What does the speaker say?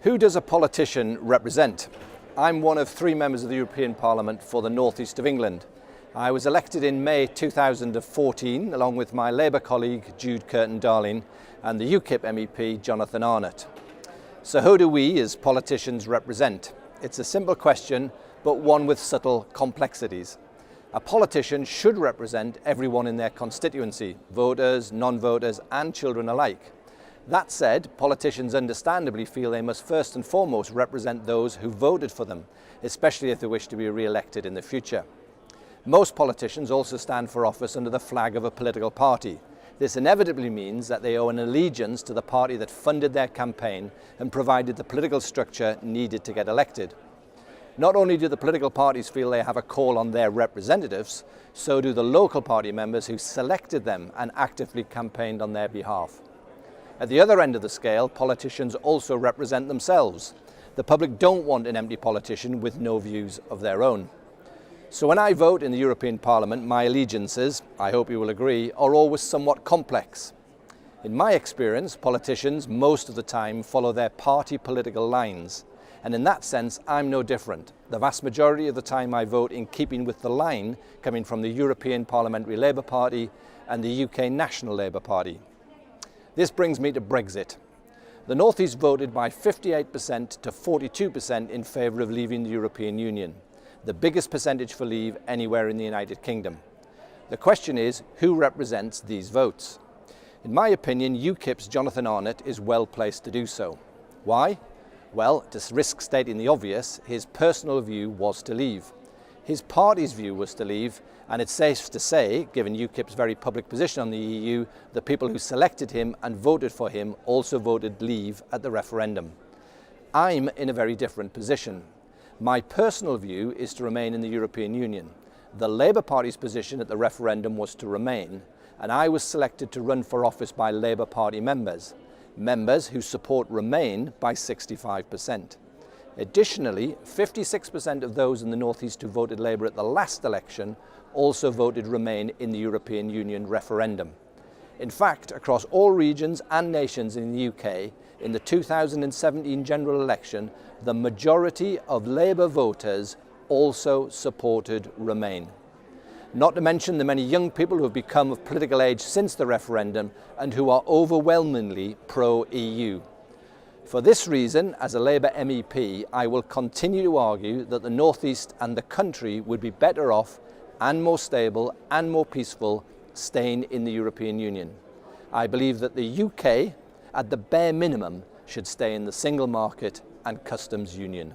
Who does a politician represent? I'm one of 3 members of the European Parliament for the North East of England. I was elected in May 2014 along with my Labour colleague Jude Curtin-Darling and the UKIP MEP Jonathan Arnott. So who do we as politicians represent? It's a simple question, but one with subtle complexities. A politician should represent everyone in their constituency, voters, non-voters and children alike. That said, politicians understandably feel they must first and foremost represent those who voted for them, especially if they wish to be re-elected in the future. Most politicians also stand for office under the flag of a political party. This inevitably means that they owe an allegiance to the party that funded their campaign and provided the political structure needed to get elected. Not only do the political parties feel they have a call on their representatives, so do the local party members who selected them and actively campaigned on their behalf. At the other end of the scale, politicians also represent themselves. The public don't want an empty politician with no views of their own. So when I vote in the European Parliament, my allegiances, I hope you will agree, are always somewhat complex. In my experience, politicians most of the time follow their party political lines. And in that sense, I'm no different. The vast majority of the time I vote in keeping with the line coming from the European Parliamentary Labour Party and the UK National Labour Party. This brings me to Brexit. The North East voted by 58% to 42% in favour of leaving the European Union, the biggest percentage for leave anywhere in the United Kingdom. The question is, who represents these votes? In my opinion, UKIP's Jonathan Arnott is well placed to do so. Why? Well, to risk stating the obvious, his personal view was to leave. His party's view was to leave, and it's safe to say, given UKIP's very public position on the EU, the people who selected him and voted for him also voted leave at the referendum. I'm in a very different position. My personal view is to remain in the European Union. The Labour Party's position at the referendum was to remain, and I was selected to run for office by Labour Party members who support Remain by 65%. Additionally, 56% of those in the North East who voted Labour at the last election also voted Remain in the European Union referendum. In fact, across all regions and nations in the UK, in the 2017 general election, the majority of Labour voters also supported Remain. Not to mention the many young people who have become of political age since the referendum and who are overwhelmingly pro-EU. For this reason, as a Labour MEP, I will continue to argue that the North East and the country would be better off and more stable and more peaceful staying in the European Union. I believe that the UK, at the bare minimum, should stay in the single market and customs union.